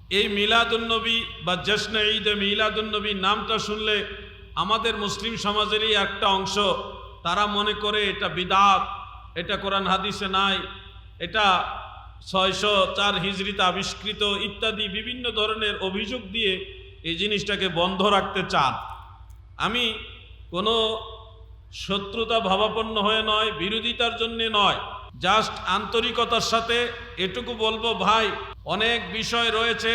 এই মিলাদুন্নবী বা জশ্নে ঈদে মিলাদুন্নবী নামটা শুনলে আমাদের মুসলিম সমাজেরই একটা অংশ তারা মনে করে এটা বিদআত, এটা কোরআন হাদিসে নাই, এটা 604 হিজরিতে আবিষ্কৃত ইত্যাদি বিভিন্ন ধরনের অভিযোগ দিয়ে এই জিনিসটাকে বন্ধ রাখতে চান। আমি কোনো শত্রুতা ভাবাপন্ন হয়ে নয়, বিরোধিতার জন্যে নয়, জাস্ট আন্তরিকতার সাথে এটুকু বলবো, ভাই অনেক বিষয় রয়েছে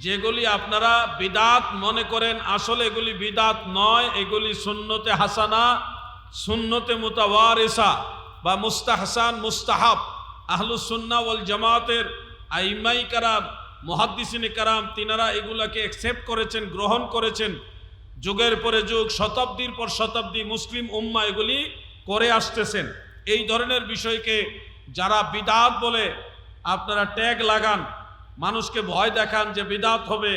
যেগুলি আপনারা বিদআত মনে করেন, আসলে এগুলি বিদআত নয়, এগুলি সুন্নতে হাসানা, সুন্নতে মুতাওয়ারিসা বা মুস্তাহসান মুস্তাহাব। আহলুস সুন্নাহ ওয়াল জামাতের আইমাই কারাম, মুহাদ্দিসিনে কারাম তিনারা এগুলাকে অ্যাকসেপ্ট করেছেন, গ্রহণ করেছেন। যুগের পরে যুগ, শতাব্দীর পর শতাব্দী মুসলিম উম্মাহ এগুলি করে আসতেছেন। এই ধরনের বিষয়কে যারা বিদআত বলে আপনারা ট্যাগ লাগান, মানুষকে ভয় দেখান যে বিদআত হবে,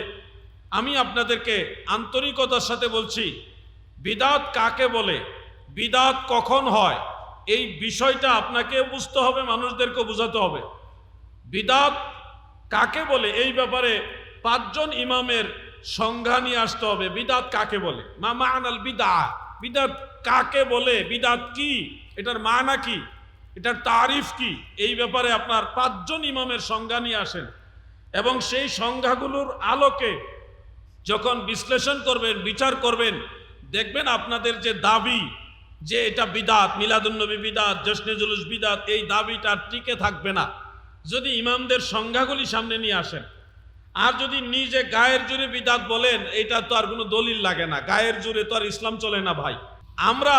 আমি আপনাদেরকে আন্তরিকতার সাথে বলছি, বিদআত কাকে বলে, বিদআত কখন হয়, এই বিষয়টা আপনাকেও বুঝতে হবে, মানুষদেরকে বোঝাতে হবে। বিদআত কাকে বলে এই ব্যাপারে 5 জন ইমামের সংজ্ঞা নিয়ে আসতে হবে। বিদআত কাকে বলে, মা মা'নাল বিদআহ, বিদআত কাকে বলে, বিদআত কি, এটার মানা কি, এটার তারিফ কি, এই ব্যাপারে আপনার 5 জন ইমামের সংজ্ঞা নিয়ে আসেন এবং সেই সংজ্ঞাগুলোর আলোকে যখন বিশ্লেষণ করবেন, বিচার করবেন, দেখবেন আপনাদের যে দাবি যে এটা বিদআত, মিলাদুন্নবী বিদআত, জশ্নে জুলুস বিদআত, এই দাবিটা টিকে থাকবে না যদি ইমামদের সংজ্ঞাগুলি সামনে নিয়ে আসেন। আর যদি নিজে গায়ের জোরে বিদআত বলেন, এটা তো আর কোনো দলিল লাগে না, গায়ের জোরে তো আর ইসলাম চলে না ভাই। আমরা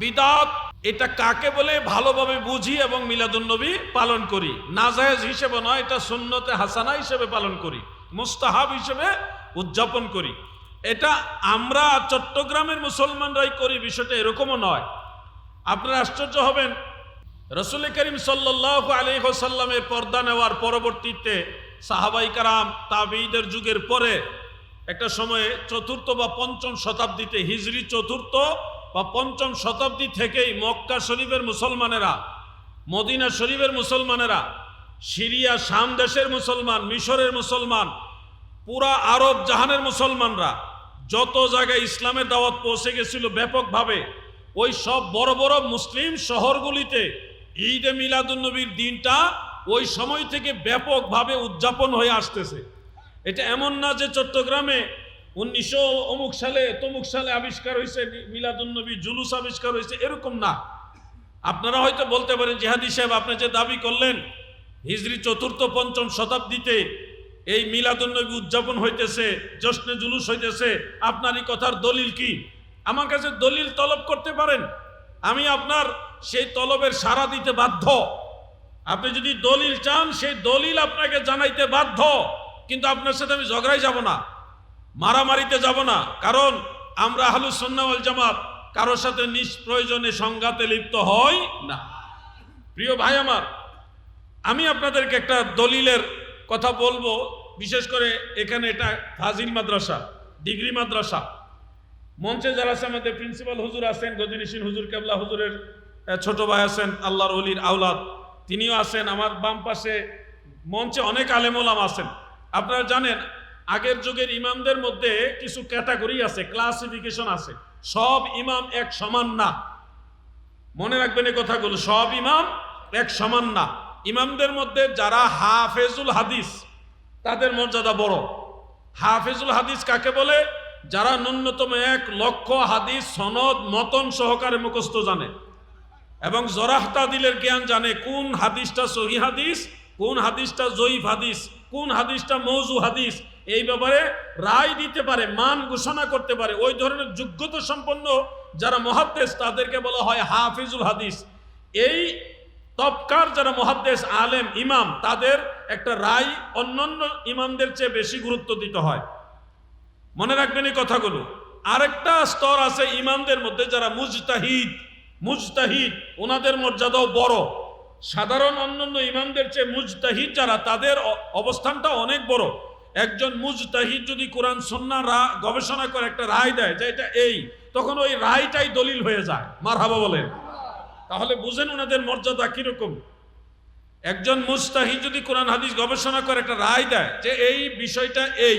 বিদআত এটা কাকে বলে ভালোভাবে বুঝি এবং মিলাদুন্নবী পালন করি, নাজায়েজ হিসেবে নয়, এটা সুন্নতে হাসানা হিসেবে পালন করি, মুস্তাহাব হিসেবে উদযাপন করি। এটা আমরা চট্টগ্রামের মুসলমানরাই করি, বিষয়টা এরকমও নয়। আপনারা আশ্চর্য হবেন, রাসূল করিম সাল্লাল্লাহু আলাইহি ওয়াসাল্লামের পর্দা নেওয়ার পরবর্তীতে সাহাবাই কারাম, তাবেঈদের যুগের পরে একটা সময়ে 4th বা 5ম শতাব্দীতে, হিজরি 4th বা 5ম শতাব্দী থেকেই মক্কা শরীফের মুসলমানেরা, মদিনা শরীফের মুসলমানেরা, সিরিয়া শাম দেশের মুসলমান, মিশরের মুসলমান, পুরা আরব জাহানের মুসলমানরা যত জায়গায় ইসলামের দাওয়াত পৌঁছে গেছিল ব্যাপকভাবে, ওই সব বড় বড় মুসলিম শহরগুলিতে ঈদে মিলাদুন্নবীর দিনটা ওই সময় থেকে ব্যাপকভাবে উদযাপন হয়ে আসতেছে। এটা এমন না যে চট্টগ্রামে 1900 অমুক সালে তমুক সালে আবিষ্কার হয়েছে মিলাদুন্নবী, জুলুস আবিষ্কার হয়েছে, এরকম না। আপনারা হয়তো বলতে পারেন, জিহাদি সাহেব আপনি যে দাবি করলেন হিজরি 4th 5ম শতাব্দীতে এই মিলাদুন্নবী উদযাপন হইতেছে, জশ্নে জুলুস হইতেছে, আপনার এই কথার দলিল কি? আমার কাছে দলিল তলব করতে পারেন, আমি আপনার সেই তলবের সাড়া দিতে বাধ্য। আপনি যদি দলিল চান, সেই দলিল আপনাকে জানাইতে বাধ্য, কিন্তু আপনার সাথে আমি ঝগড়ায় যাব না, মারামারিতে যাব না, কারণ আমরা আহলুস সুন্নাহ ওয়াল জামাত কারোর সাথে নিষ্প্রয়োজনে সংঘাতে লিপ্ত হই না। প্রিয় ভাই আমার, আমি আপনাদেরকে একটা দলিলের কথা বলবো। বিশেষ করে এখানে এটা ফাজিল মাদ্রাসা, ডিগ্রি মাদ্রাসা, মঞ্চে যারা আছেন, আমাদের প্রিন্সিপাল হুজুর আছেন, গদিনিসিন হুজুর কেবলা হুজুরের ছোট ভাই আছেন, আল্লাহর ওলির আওলাদ, তিনিও আছেন। আমার বাম পাশে মঞ্চে অনেক আলেম ওলামা আছেন। আপনারা জানেন, আগের যুগের ইমামদের মধ্যে কিছু ক্যাটাগরি আছে, ক্লাসিফিকেশন আছে। সব ইমাম এক সমান না, মনে রাখবেন এই কথাগুলো, সব ইমাম এক সমান না। ইমামদের মধ্যে যারা হাফেজুল হাদিস, তাদের মর্যাদা বড়। হাফেজুল হাদিস কাকে বলে? যারা ন্যূনতম 1 লক্ষ হাদিস সনদ মতন সহকারে মুখস্থ জানে এবং জরাহ তাদিলের জ্ঞান জানে, কোন হাদিসটা সহিহ হাদিস, কোন হাদিসটা জয়ীফ হাদিস, কোন হাদিসটা মওযু হাদিস, এই ব্যাপারে রায় দিতে পারে, মান ঘোষণা করতে পারে। ওই ধরনের যোগ্যতা সম্পন্ন যারা মুহাদ্দিস, তাদেরকে বলা হয় হাফিজুল হাদিস। এই তবকার যারা মুহাদ্দিস, আলেম, ইমাম, তাদের একটা রায় অন্যান্য ইমামদের চেয়ে বেশি গুরুত্ব দিতে হয়। মনে রাখবেন এই কথাগুলো। আরেকটা স্তর আছে ইমামদের মধ্যে যারা মুজতাহিদ, ওনাদের মর্যাদাও বড়। সাধারণ অন্যান্য ইমামদের চেয়ে মুজতাহিদ যারা, তাদের অবস্থানটা অনেক বড়। একজন মুজতাহিদ যদি কোরআন সুন্নাহ গবেষণা করে একটা রায় দেয় যে এটা এই, তখন ওই রায়টাই দলিল হয়ে যায়। মারহাবা বলেন। তাহলে বুঝেন ওনাদের মর্যাদা কিরকম। একজন মুজতাহিদ যদি কোরআন হাদিস গবেষণা করে একটা রায় দেয় যে এই বিষয়টা এই,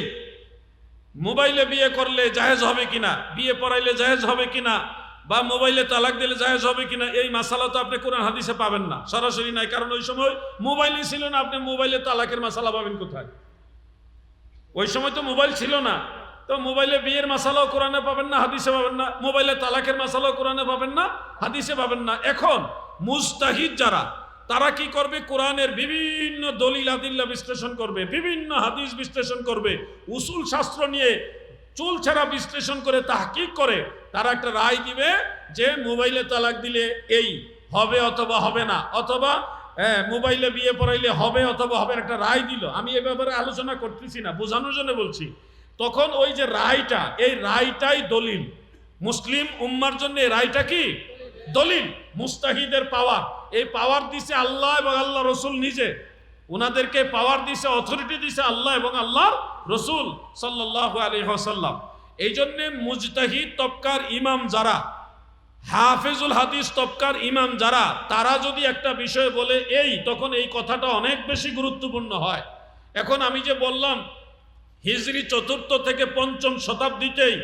মোবাইলে বিয়ে করলে জায়েজ হবে কিনা, বিয়ে পড়াইলে জায়েজ হবে কিনা, বা মোবাইলে তালাক দিলে জায়েজ হবে কিনা, এই মাসালা তো আপনি কোরআন হাদিসে পাবেন না, সরাসরি নাই। কারণ ওই সময় মোবাইলই ছিল না, আপনি মোবাইলে তালাকের মাসালা পাবেন কোথায়? ওই সময় তো মোবাইল ছিল না। তো মোবাইলে বিয়ের মাসালাও কোরআনে পাবেন না, হাদিসে পাবেন না। মোবাইলে তালাকের মাসালাও কোরআনে পাবেন না, হাদিসে পাবেন না। এখন মুজতাহিদ যারা, তারা কি করবে? কোরআনের বিভিন্ন দলিল আদিল্লা বিশ্লেষণ করবে, বিভিন্ন হাদিস বিশ্লেষণ করবে, উসুল শাস্ত্র নিয়ে চুলছেড়া বিশ্লেষণ করে তাহকিক করে তারা একটা রায় দিবে যে মোবাইলে তালাক দিলে এই হবে অথবা হবে না, অথবা মোবাইলে বিয়ে পড়াইলে হবে অথবা হবে, একটা রায় দিল। আমি এ ব্যাপারে আলোচনা করতেছি না, বোঝানোর জন্য বলছি। তখন ওই যে রায়টা, এই রায়টাই দলিল। মুসলিম উম্মার জন্য এই রায়টা কি দলিল। মুস্তাহিদের পাওয়ার, এই পাওয়ার দিছে আল্লাহ এবং আল্লাহ রসুল নিজে। ওনাদেরকে পাওয়ার দিছে, অথরিটি দিছে আল্লাহ এবং আল্লাহ রসুল সাল্লাল্লাহু আলাইহি ওয়াসাল্লাম। এই জন্যে মুজতাহিদ তবকার ইমাম যারা, হাফেজুল হাদিস তবকার ইমাম যারা, তারা যদি একটা বিষয় বলে এই, তখন এই কথাটা অনেক বেশি গুরুত্বপূর্ণ হয়। এখন আমি যে বললাম হিজরি 4th থেকে 5ম শতাব্দীতেই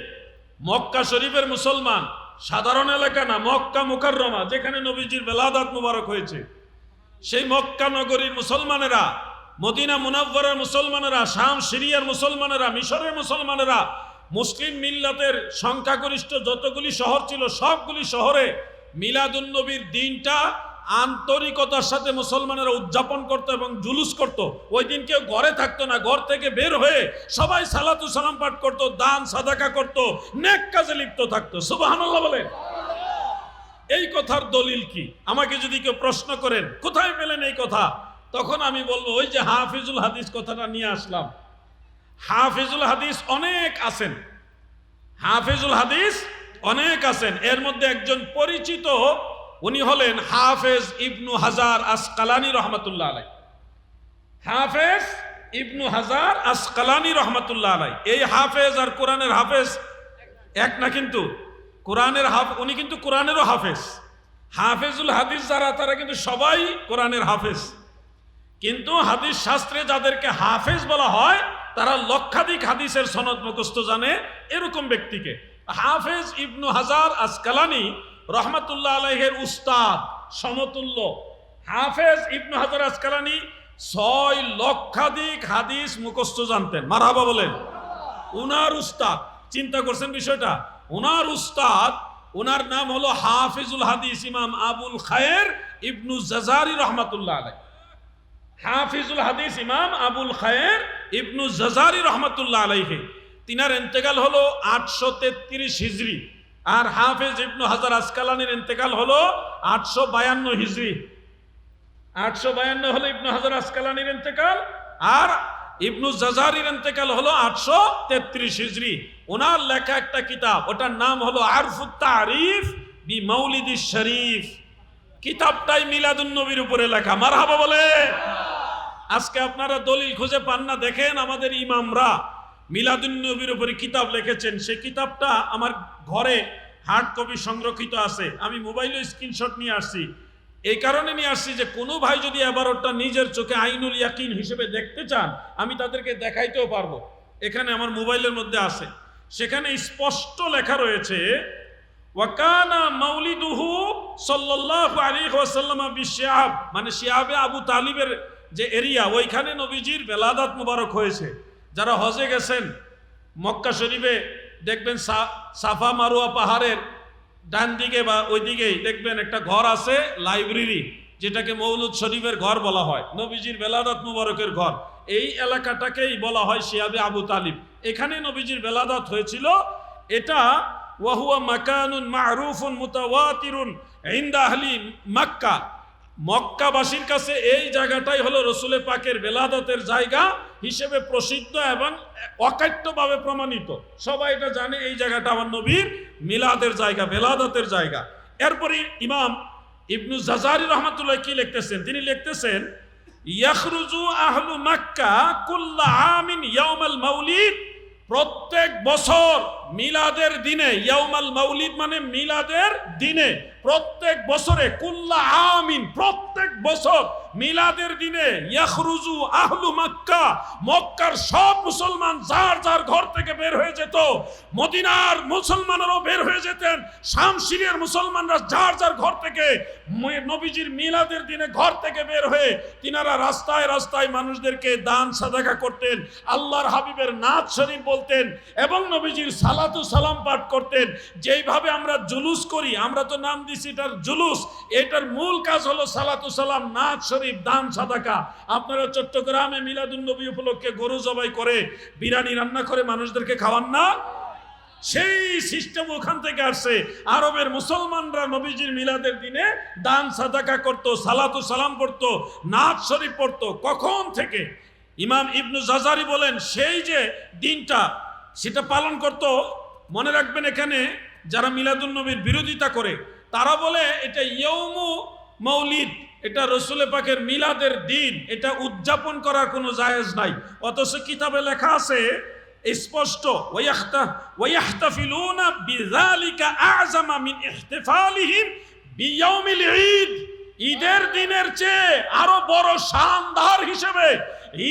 মক্কা শরীফের মুসলমান, সাধারণ এলাকা না, মক্কা মুকাররমা যেখানে নবীজির বেলাদাত মুবারক হয়েছে, সেই মক্কা নগরীর মুসলমানেরা, মদিনা মুনাওয়ারার মুসলমানেরা, শাম সিরিয়ার মুসলমানেরা, মিশরের মুসলমানেরা, মুসলিম মিল্লাতের সংখ্যাগরিষ্ঠ যতগুলি শহর ছিল সবগুলি শহরে মিলাদুন নবীর দিনটা আন্তরিকতার সাথে মুসলমানেরা উদযাপন করত এবং জুলুস করত। ওই দিন কেউ ঘরে থাকতো না, ঘর থেকে বের হয়ে সবাই সালাতু সালাম পাঠ করত, দান সাদাকা করত, নেক কাজে লিপ্ত থাকতো। সুবহানাল্লাহ বলেন। এই কথার দলিল কি? আমাকে যদি কেউ প্রশ্ন করেন কোথায় পেলেন এই কথা, তখন আমি বলবো ওই যে হাফিজুল হাদিস কথাটা নিয়ে আসলাম। হাফিজুল হাদিস অনেক আছেন, হাফিজুল হাদিস অনেক আছেন। এর মধ্যে একজন পরিচিত, উনি হলেন হাফেজ ইবনু হাজার আসকালানি রহমাতুল্লাহ আলাই। হাফেজ ইবনু হাজার আসকালানি রহমাতুল্লাহ আলাই। এই হাফেজ আর কোরআনের হাফেজ এক না, কিন্তু কোরআনের উনি কিন্তু কোরআনেরও হাফেজ। হাফেজুল হাদিস যারা, তারা কিন্তু সবাই কোরআনের হাফেজ। কিন্তু হাদিস শাস্ত্রে যাদেরকে হাফেজ বলা হয়, তারা লক্ষাধিক হাদিসের সনদ মুখস্থ জানে, এরকম ব্যক্তিকে হাফেজ ইবনু হাজার আসকালানি রহমাতুল্লাহ আলাইহির উস্তাদ সমতুল্য। হাফেজ ইবনু হাজার আসকালানি 6 লক্ষাধিক হাদিস মুখস্থ জানতেন। মারহাবা বলেন। উনার উস্তাদ, চিন্তা করছেন বিষয়টা, উনার উস্তাদ, উনার নাম হলো হাফিজুল হাদিস ইমাম আবুল খায়ের ইবনু জাজারি রহমাতুল্লাহ আলাইহি। হাফিজুল হাদিস ইমাম আবুল খায়ের ইবনু জাজারি রহমাতুল্লাহ আলাইহি, তিনার ইন্তেকাল হলো 833 হিজরি, আর হাফেজ ইবনু হাজার আসকালানির ইন্তেকাল হলো 852 হিজরি। 852 হলো ইবনু হাজার আসকালানির ইন্তেকাল, আর ইবনু জাজারির ইন্তেকাল হলো 833 হিজরি। ওনার লেখা একটা কিতাব, ওটার নাম হলো আরফুত তারিফ বি মাউলিদিশ শরীফ। কিতাবটাই মিলাদুন নবীর উপরে লেখা। মারহাবা বলে। আজকে আপনারা দলিল খুঁজে পান না, দেখেন আমাদের ইমামরা মিলাদুন নবীর উপরে কিতাব লিখেছেন। সেই কিতাবটা আমার ঘরে হার্ড কপি সংরক্ষিত আছে। আমি মোবাইলে স্ক্রিনশট নিয়ে আসছি। এই কারণে নিয়ে আসছি যে কোনো ভাই যদি এবারটা নিজের চোখে আইনুল ইয়াকিন হিসেবে দেখতে চান, আমি তাদেরকে দেখাইতেও পারবো। এখানে আমার মোবাইলের মধ্যে আছে, সেখানে স্পষ্ট লেখা রয়েছে ওয়াকানা মাউলিদুহু সাল্লাল্লাহু আলাইহি ওয়াসাল্লাম বিশিয়াব, মানে শিয়াবে আবু তালিবের যে এরিয়া, ওইখানে নবীজির বেলাদাত মুবারক হয়েছে। যারা হজে গেছেন মক্কা শরীফে দেখবেন সাফা মারুয়া পাহাড়ের ডান দিকে বা ওই দিকেই দেখবেন একটা ঘর আছে, লাইব্রেরি, যেটাকে মৌলুদ শরীফের ঘর বলা হয়, নবীজির বেলাদাত মুবারকের ঘর। এই এলাকাটাকেই বলা হয় শিয়াবে আবু তালিব। এখানে নবীজির বেলাদাত হয়েছিল। এটা ওয়াহুয়া মাকানুন মারুফুন মুতাওয়াতিরুন ইনদা আহলি মক্কা। মক্কাবাসীর কাছে এই জায়গাটাই হলো রসুলে পাকের বেলাদাতের জায়গা হিসেবে প্রসিদ্ধ এবং অকাট্যভাবে প্রমাণিত। সবাই এটা জানে, এই জায়গাটা আমার নবীর মিলাদের জায়গা, বেলাদাতের জায়গা। এরপরে ইমাম ইবনু জাজারি রহমাতুল্লাহ কি লিখতেছেন? তিনি লিখতেছেন ইয়াখরুজু আহলু মক্কা কুল্লা আমিন ইয়াউমাল মাউলিদ, প্রত্যেক বছর মিলাদের দিনে, ইয়াউমাল মাউলিদ মানে মিলাদের দিনে, প্রত্যেক বছরে কুল্লা আমিন, প্রত্যেক বছর মিলাদের দিনে ইয়াখরুজু আহলু মক্কা, মক্কার সব মুসলমান যার যার ঘর থেকে বের হয়ে যেত। মদিনার মুসলমানরাও বের হয়ে যেতেন, শাম সিরিয়ার মুসলমানরা যার যার ঘর থেকে নবীজির মিলাদের দিনে ঘর থেকে বের হয়ে তিনারা রাস্তায় রাস্তায় মানুষদেরকে দান সাদাকা করতেন, আল্লাহর হাবিবের নাত শরীফ বলতেন এবং নবীজির সালাতু সালাম পাঠ করতেন। যেইভাবে আমরা জুলুস করি, আমরা তো নাম দিছি এটার জুলুস, এটার মূল কাজ হলো সালাতু সালাম, নাত শরীফ, দান সাদাকা। আপনারা চট্টগ্রামে মিলাদুন নবী উপলক্ষে গরু জবাই করে বিরিয়ানি রান্না করে মানুষদেরকে খাওয়ান না? সেই সিস্টেম ওখান থেকে আসছে। আরবের মুসলমানরা নবীজির মিলাদের দিনে দান সাদাকা করত, সালাতু সালাম করত, নাত শরীফ পড়তো। কখন থেকে? ইমাম ইবনু জাজারি বলেন সেই যে দিনটা সেটা পালন করত। মনে রাখবেন, এখানে যারা মিলাদুন নবীর বিরোধিতা করে তারা বলে এটা ইয়ৌমু মৌলিদ, এটা রসুল পাকের মিলাদের দিন, এটা উদযাপন করার কোনো জায়েজ নাই। অথচ কিতাবে লেখা আছে স্পষ্ট, ওয়াইয়াহতাফিলুনা বিযালিকা আ'যামা মিন ইহতিফালিহিম বিয়াউমিল ঈদ। ঈদের দিনের চেয়ে আরো বড় শানদার হিসেবে,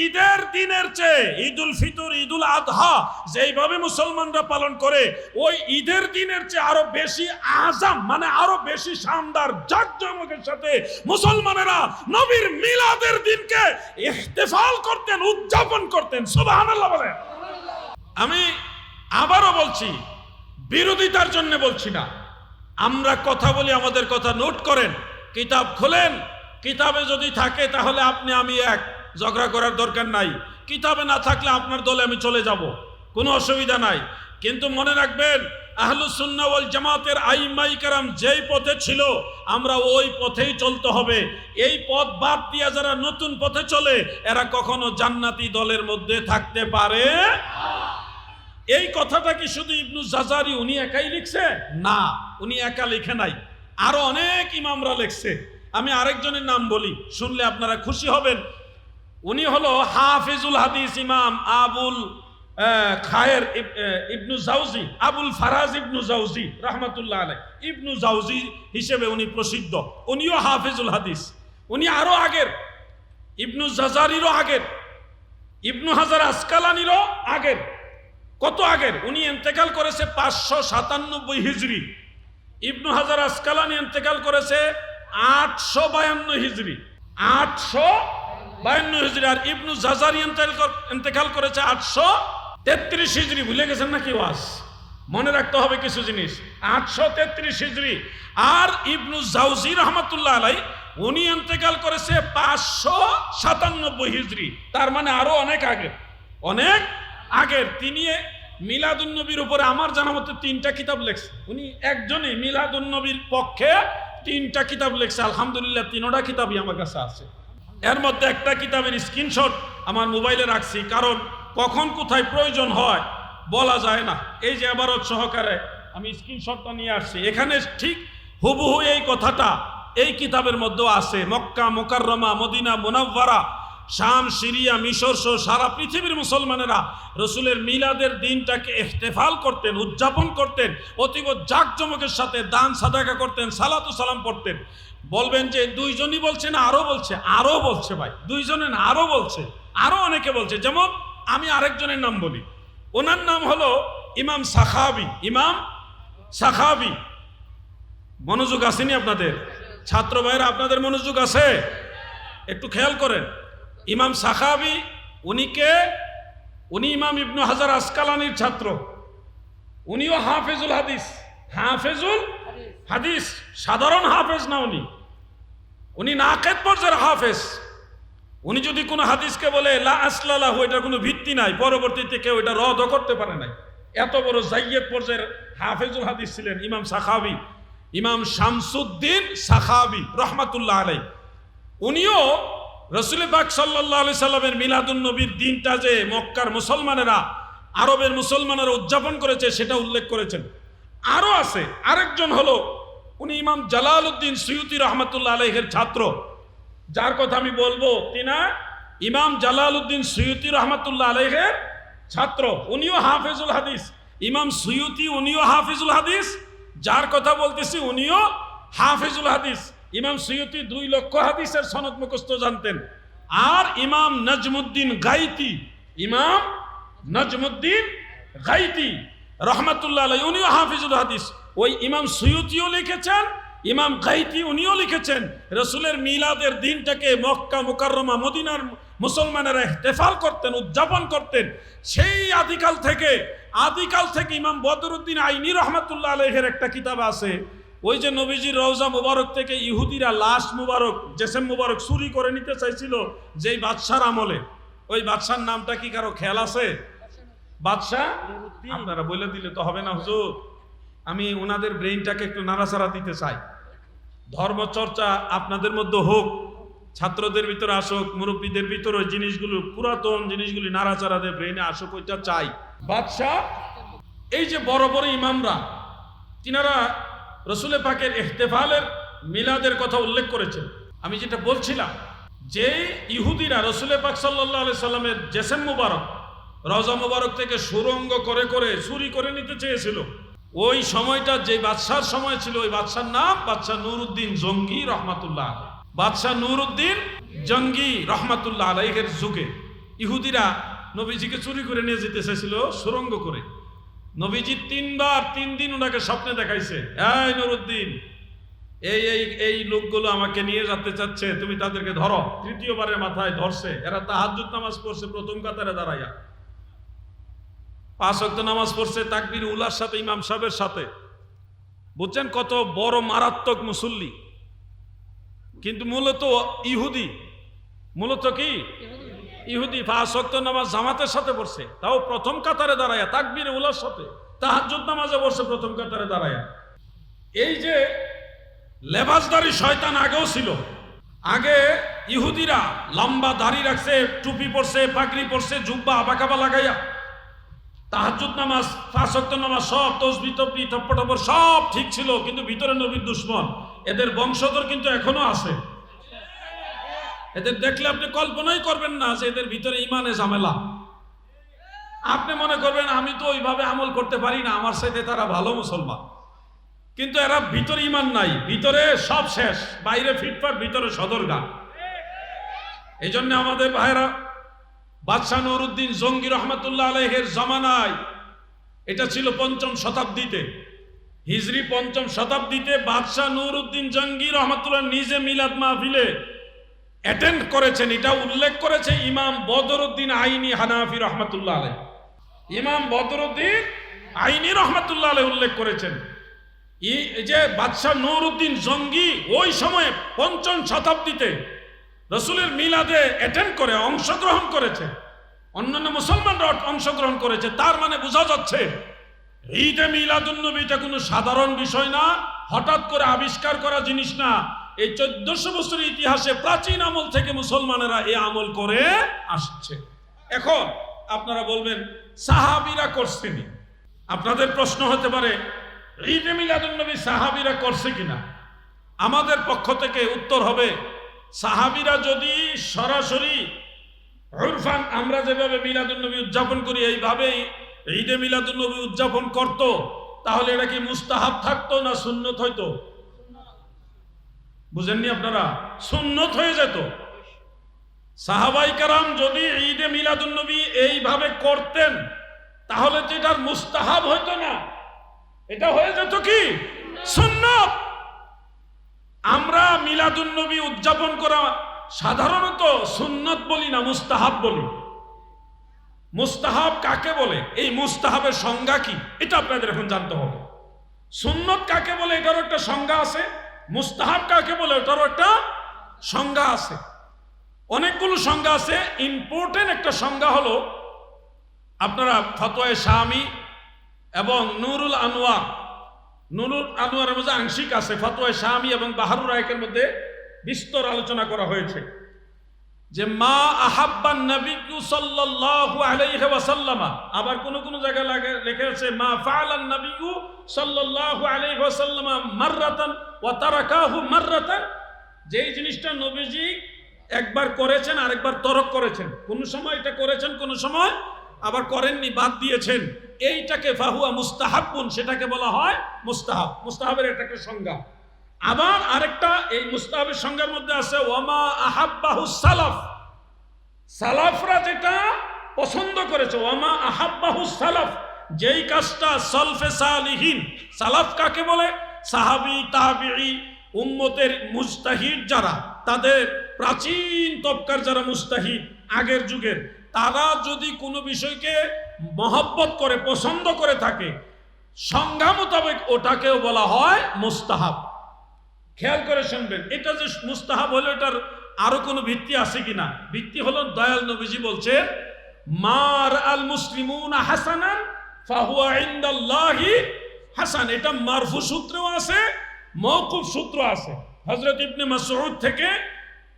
ঈদের দিনের চেয়ে ঈদুল ফিতর, ঈদুল আযহা যেইভাবে মুসলমানরা পালন করে, ওই ঈদের দিনের চেয়ে আরো বেশি আযাম মানে আরো বেশি শানদার জাঁকজমকের সাথে মুসলমানেরা নবীর মিলাদের দিনকে ইহতিফাল করতেন, উদযাপন করতেন। সুবহানাল্লাহ বলেন। আমি আবারও বলছি, বিরোধিতার জন্য বলছি না, আমরা কথা বলি, আমাদের কথা নোট করেন, কিতাব খোলেন, কিতাবে যদি থাকে তাহলে আপনি আমি এক, ঝগড়া করার দরকার নাই। কিতাবে না থাকলে আপনার দলে আমি চলে যাব, কোনো অসুবিধা নাই। কিন্তু মনে রাখবেন, আহলুস সুন্নাহ ওয়াল জামাতের আইম্মায়ে কেরাম যেই পথে ছিল আমরা ওই পথেই চলতে হবে। এই পথ বাদ দিয়ে যারা নতুন পথে চলে এরা কখনো জান্নাতি দলের মধ্যে থাকতে পারে। এই কথাটা কি শুধু ইবনু জাজারি উনি একাই লিখছে? না, উনি একা লিখে নাই, আরো অনেক ইমামরা লিখছে। আমি আরেকজনের নাম বলি, শুনলে আপনারা খুশি হবেন। উনি হলো হাফিজুল হাদিস ইমাম আবুল খায়ের ইবনু জাওজি, আবুল ফারাজ ইবনু জাওজি রাহমাতুল্লাহ আলাইহি। ইবনু জাওজি হিসেবে উনি প্রসিদ্ধ, উনিও হাফিজুল হাদিস। উনি আরো আগের, ইবনু জাজারিরও আগের, ইবনু হাজার আসকালানিরও আগের। কত আগের? উনি ইন্তেকাল করেছে 597 হিজরি, ইবনু হাজার আসকালানি ইন্তেকাল করেছে 852 হিজরি, 852 হিজরি। আর ইবনু জাজারি ইন্তেকাল করেছে 833 হিজরি। ভুলে গেছেন নাকি ওয়াজ? মনে রাখতে হবে কিছু জিনিস। 833 হিজরি। আর ইবনু জাওজি রহমাতুল্লাহ আলাইহি উনি ইন্তেকাল করেছে 597 হিজরি। তার মানে আরো অনেক আগের, অনেক আগের। তিনি মিলাদুন নবীর উপরে আমার জানা মতে 3টা কিতাব লেখছে। উনি একজনই মিলাদুন নবীর পক্ষে 3টা কিতাব লেখছে। আলহামদুলিল্লাহ 3টা কিতাবই আমার কাছে আছে। এর মধ্যে একটা কিতাবের স্ক্রিনশট আমার মোবাইলে রাখছি, কারণ কখন কোথায় প্রয়োজন হয় বলা যায় না। এই যে আবারত সহকারে আমি স্ক্রিনশটটা নিয়ে আসছি, এখানে ঠিক হুবহু এই কথাটা এই কিতাবের মধ্যেও আছে। মক্কা মুকাররমা, মদিনা মুনাওয়ারা, শাম, সিরিয়া, মিশর সহ সারা পৃথিবীর মুসলমানেরা রসুলের মিলাদের দিনটাকে ইহতিফাল করতেন, উদযাপন করতেন, অতীব জাঁকজমকের সাথে দান সাদাকা করতেন, সালাতু সালাম পড়তেন। বলবেন যে দুইজনই বলছে না আরো বলছে? আরো বলছে ভাই, দুইজনে না, আরো বলছে, আরো অনেকে বলছে। যেমন আমি আরেকজনের নাম বলি, ওনার নাম হলো ইমাম সাখাবি। ইমাম সাখাবি, মনোযোগ আসেনি আপনাদের? ছাত্র ভাইরা আপনাদের মনোযোগ আছে? একটু খেয়াল করেন। ইমাম সাখাবি উনিকে, উনি ইমাম ইবনু হাজার আসকালানির ছাত্র, উনিও হাফেজুল হাদিস। হাফেজুল হাদিস, সাধারণ হাফেজ না, উনি নাকেদ পর্যায়ের হাফেজ। উনি যদি কোনো হাদিসকে বলে লা আসলা লাহু, এটার কোনো ভিত্তি নাই, পরবর্তীতে কেউ এটা রদ করতে পারে নাই। এত বড় জাইয়্যিদ পর্যায়ের হাফেজুল হাদিস ছিলেন ইমাম সাখাবি, ইমাম শামসুদ্দিন সাখাবি রহমাতুল্লাহ আলাইহি। উনিও রসুল পাক সাল্লাল্লাহু আলাইহি সাল্লামের মিলাদুন নবীর দিনটা যে মক্কার মুসলমানেরা, আরবের মুসলমানেরা উদযাপন করেছে সেটা উল্লেখ করেছেন। আরো আছে, আরেকজন হলো উনি ইমাম জালালউদ্দিন সুয়ুতি রহমাতুল্লাহ আলাইহির ছাত্র। যার কথা আমি বলবো তিনা ইমাম জালালউদ্দিন সুয়ুতি রহমাতুল্লাহ আলাইহির ছাত্র, উনিও হাফেজুল হাদিস। ইমাম সুয়ুতি উনিও হাফিজুল হাদিস, যার কথা বলতেছি উনিও হাফিজুল হাদিস। ইমাম সুয়ুতি 2 লক্ষ হাদিসের সনদ মুখস্থ জানতেন। আর ইমাম নজমুদ্দিন গাইতি, ইমাম নজমুদ্দিন গাইতি রহমাতুল্লাহ আলাইহি উনিও হাফিজুল হাদিস। ওই ইমাম সুয়ুতিও লিখেছেন, ইমাম গাইতি উনিও লিখেছেন রাসূলের মিলাদের দিনটাকে মক্কা মুকাররমা মদিনার মুসলমানেরা ইহতিফাল করতেন, উদযাপন করতেন। সেই আদিকাল থেকে ইমাম বদরুদ্দিন আইনি রহমাতুল্লাহ আলাইহির একটা কিতাব আছে। ওই যে নবীজির রওজা মুবারক থেকে ইহুদিরা লাশ মুবারক, জেসেম মুবারক চুরি করে নিতে চাইছিল যেই বাদশার আমলে, ওই বাদশার নামটা কি কারো খেয়াল আছে? বাদশাহ, আপনারা বলে দিলে তো হবে না হুজুর, আমি ওনাদের ব্রেইনটাকে একটু নাড়াচাড়া দিতে চাই। ধর্মচর্চা আপনাদের মধ্যে হোক, ছাত্রদের ভিতরে আসুক, মুরব্বীদের ভিতরে ওই জিনিসগুলো, পুরাতন জিনিসগুলি নাড়াচাড়া দিয়ে ব্রেইনে আসুক, ওইটা চাই। বাদশাহ, এই যে বড় বড় ইমামরা, তিনারা রসুল পাকের ইহতিফালের মিলাদের কথা উল্লেখ করেছেন। আমি যেটা বলছিলাম যে ইহুদিরা রসুল পাক সাল্লাল্লাহু আলাইহি সাল্লামের জেসেম মুবারক, রওজা মুবারক থেকে সুরঙ্গ করে করে চুরি করে নিতে চেয়েছিল। ওই সময়টা যে বাদশার সময় ছিল, ওই বাদশার নাম বাদশাহ নুরউদ্দিন জঙ্গি রহমাতুল্লাহ আলাইহি। বাদশাহ নুরউদ্দিন জঙ্গি রহমাতুল্লাহ আলাইহির যুগে ইহুদিরা নবীজিকে চুরি করে নিয়ে যেতে চাইছিল সুরঙ্গ করে। নবীজি 3 দিন ওনাকে স্বপ্নে দেখাইছে, এই নুরউদ্দিন, এই লোকগুলো আমাকে নিয়ে যেতে চাচ্ছে, তুমি তাদেরকে ধরো। 3য়বারের মাথায় ধরছে। এরা তাহাজ্জুদ নামাজ পড়ছে প্রথম কাতারে দাঁড়াইয়া, 5 ওয়াক্ত নামাজ পড়ছে তাকবীর উলার সাথে, ইমাম সাহেবের সাথে। বুঝছেন কত বড় মারাত্মক মুসল্লি, কিন্তু মূলত ইহুদি। মূলত কি ইহুদি। 5 ওয়াক্ত নামাজ জামাতের সাথে পড়ছে, তাও প্রথম কাতারে দাঁড়াইয়া, তাকবীর উলার সাথে। তাহাজ্জুদ নামাজে পড়ছে প্রথম কাতারে দাঁড়াইয়া। এই যে লেবাসদারি শয়তান আগেও ছিল। আগে ইহুদিরা লম্বা দাড়ি রাখছে, টুপি পরছে, পাগড়ি পরছে, জুব্বা আবাকাবা লাগাইয়া। তাহাজ্জুদ নামাজ, 5 ওয়াক্ত নামাজ সব তসবিহ তকবীর টপ্পর সব ঠিক ছিল, কিন্তু ভিতরে নবীর দুশমন। এদের বংশধর কিন্তু এখনো আছে। এদের দেখলে আপনি কল্পনাই করবেন না যে এদের ভিতরে ইমানে ঝামেলা। আপনি মনে করবেন আমি তো ওইভাবে আমল করতে পারি না, আমার সাথে তারা ভালো মুসলমান, কিন্তু এরা ভিতরে ইমান নাই, ভিতরে সব শেষ, বাইরে ফিটফাট, ভিতরে সদরগা। এই জন্য আমাদের ভাইরা, বাদশাহ নুরউদ্দিন জঙ্গি রহমাতুল্লাহ আলাইহির জামানায়, এটা ছিল 5ম শতাব্দীতে, হিজরি 5ম শতাব্দীতে বাদশাহ নুরউদ্দিন জঙ্গি রহমাতুল্লাহ নিজে মিলাদ মাহফিলে অ্যাটেন্ড করেছেন। এটা উল্লেখ করেছে ইমাম বদরুদ্দিন আইনি হানাফি রহমাতুল্লাহ আলাইহি। ইমাম বদরুদ্দিন আইনি রহমাতুল্লাহ আলাইহি উল্লেখ করেছেন এই যে বাদশাহ নুরউদ্দিন জঙ্গি ওই সময়ে 5ম শতাব্দীতে রসুলের মিলাদে অ্যাটেন্ড করে, অংশগ্রহণ করেছে। অন্যান্য মুসলমানরা অংশগ্রহণ করেছে। তার মানে বোঝা যাচ্ছে ঈদে মিলাদুন্নবী এটা কোনো সাধারণ বিষয় না, হঠাৎ করে আবিষ্কার করা জিনিস না। এই 1400 বছরের ইতিহাসে প্রাচীন আমল থেকে মুসলমানেরা এই আমল করে আসছে। এখন আপনারা বলবেন সাহাবীরা করছেনি। আপনাদের প্রশ্ন হতে পারে ঈদে মিলাদুন্নবী সাহাবীরা করছে কিনা। আমাদের পক্ষ থেকে উত্তর হবে, সাহাবীরা যদি সরাসরি উরফান আমরা যেভাবে মিলাদুন্নবী উদযাপন করি এইভাবেই ঈদে মিলাদুন্নবী উদযাপন করত, তাহলে এটা কি মুস্তাহাব থাকতো না সুন্নত হইতো? বুঝেননি আপনারা? সুন্নত হয়ে যেত। সাহাবায়ে কেরাম যদি ঈদে মিলাদুন্নবী এইভাবে করতেন তাহলে তো এটার মুস্তাহাব হইতো না, এটা হয়ে যেত কি সুন্নত। আমরা মিলাদুন্নবী উদযাপন করা সাধারণত সুন্নত বলি না, মুস্তাহাব বলি। মুস্তাহাব কাকে বলে, এই মুস্তাহাবের সংজ্ঞা কি, এটা আপনাদের এখন জানতে হবে। সুন্নত কাকে বলে এটারও একটা সংজ্ঞা আছে, মুস্তাহাব কাকে বলে এটারও একটা সংজ্ঞা আছে। অনেকগুলো সংজ্ঞা আছে। ইম্পর্টেন্ট একটা সংজ্ঞা হলো, আপনারা ফতোয়ায়ে শামি এবং নুরুল আনোয়ারের মধ্যে আংশিক আছে, ফতোয়ায়ে শামি এবং বাহরুর রায়কের মধ্যে বিস্তর আলোচনা করা হয়েছে যে মা আহাব্বান নবী সাল্লাল্লাহু আলাইহি ওয়াসাল্লাম। আবার কোন কোন জায়গায় লেখা আছে মা ফাআলান নবী সাল্লাল্লাহু আলাইহি ওয়াসাল্লাম মাররাতান ওয়া তারাকাহু মাররাতান। যেই জিনিসটা নবীজি একবার করেছেন আরেকবার তরক করেছেন, কোন সময় এটা করেছেন কোন সময় আবার করেননি, বাদ দিয়েছেন, এইটাকে ফাহুয়া মুস্তাহাব্বুন, সেটাকে বলা হয় মুস্তাহাব। মুস্তাহাবের একটা সংজ্ঞা। আবার আরেকটা এই মুস্তাহাবের সংজ্ঞার মধ্যে আছে ওয়ামা আহাব্বাহু সালাফ, সালাফরা যেটা পছন্দ করেছে, ওয়ামা আহাব্বাহু সালাফ, যেই কাজটা সলফে সালিহিন, সালাফ কাকে বলে? সাহাবী, তাবিঈ, উম্মতের মুজতাহিদ যারা, তাদের প্রাচীন তবকার যারা মুজতাহিদ আগের যুগের, তারা যদি কোনো বিষয়কে মহব্বত করে, পছন্দ করে থাকে, সংজ্ঞা মোতাবেক ওটাকেও বলা হয় মুস্তাহাব। খেয়াল করে শুনবেন, এটা যে মুস্তাহাব হলো এটার আরো কোনো ভিত্তি আছে কিনা? ভিত্তি হলো দয়াল নবীজি বলছেন মার আল মুসলিমুনা হাসানান ফাহুয়া ইনদাল্লাহি হাসান। এটা মারফু সূত্রেও আছে, মওকুফ সূত্র আছে। হযরত ইবনে মাসউদ থেকে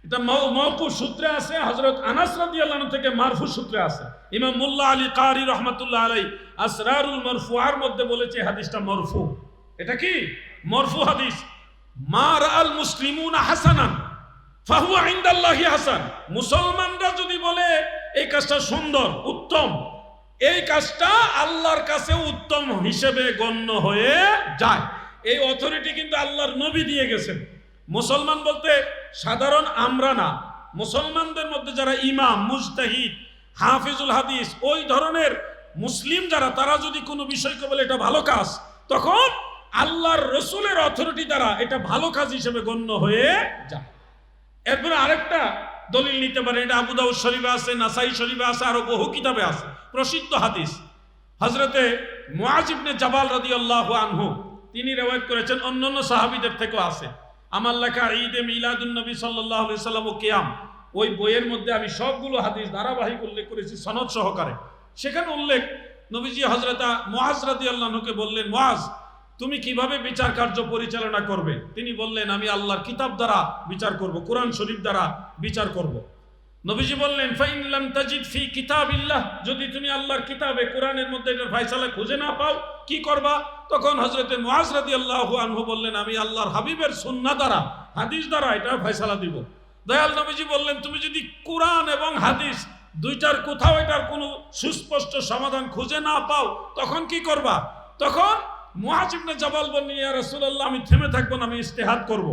এটা মওকুফ সূত্রে আছে, হযরত আনাস রাদিয়াল্লাহু আনহু থেকে মারফু সূত্রে আছে। ইমাম মুল্লা আলী কারি রাহমাতুল্লাহ আলাইহি আসরারুল মারফুআর মধ্যে বলেছে হাদিসটা মরফু। এটা কি মরফু হাদিস। মার আল মুসলিমুনা হাসানান ফাহুয়া ইনদাল্লাহি হাসান। মুসলমানরা যদি বলে এই কাজটা সুন্দর, উত্তম, এই কাজটা আল্লাহর কাছে উত্তম হিসেবে গণ্য হয়ে যায়। এই অথরিটি কিন্তু আল্লাহর নবী দিয়ে গেছেন। মুসলমান বলতে সাধারণ আমরা না, মুসলমানদের মধ্যে যারা ইমাম, মুজতাহিদ, হাফিজুল হাদিস, ওই ধরনের মুসলিম যারা, তারা যদি কোনো বিষয়কে বলে এটা ভালো কাজ, তখন আল্লাহর রসুলের অথরিটি দ্বারা এটা ভালো কাজ হিসেবে গণ্য হয়ে যায়। এরপরে আরেকটা দলিল নিতে পারে, এটা আবু দাউদ শরীফে আছে, নাসাই শরীফে আছে, আরো বহু কিতাবে আছে, প্রসিদ্ধ হাদিস। হযরতে মুআজ ইবনে জাবাল রাদিয়াল্লাহু আনহু তিনি রিওয়ায়াত করেছেন, অন্যান্য সাহাবীদের থেকেও আছে। আমার লেখা ঈদে মিলাদুন নবী সাল্লাল্লাহু আলাইহি সাল্লাম ও কিয়াম, ওই বইয়ের মধ্যে আমি সবগুলো হাদিস ধারাবাহিক উল্লেখ করেছি সনদ সহকারে। সেখানে উল্লেখ, নবীজি হযরত মুআজ রাদিয়াল্লাহু আনহুকে বললেন, মুআজ তুমি কিভাবে বিচার কার্য পরিচালনা করবে? তিনি বললেন, আমি আল্লাহর কিতাব দ্বারা বিচার করব, কোরআন শরীফ দ্বারা বিচার করব। নবীজি বললেন, ফাইন লাম তাজিদ ফি কিতাবিল্লাহ, যদি তুমি আল্লাহর কিতাবে, কোরআনের মধ্যে এটার ফয়সালা খুঁজে না পাও, কি করবা? তখন হযরতে মুআজ রাদিয়াল্লাহু আনহু বললেন, আমি আল্লাহর হাবিবের সুন্নাহ দ্বারা, হাদিস দ্বারা এটা ফয়সালা দিব। দয়াল নবীজি বললেন, তুমি যদি কোরআন এবং হাদিস দুইটার কোথাও এটার কোনো সুস্পষ্ট সমাধান খুঁজে না পাও, তখন কি করবা? তখন মুআজ ইবনে জাবাল বললেন, ইয়া রাসূলুল্লাহ, আমি থেমে থাকবো না, আমি ইজতিহাদ করব,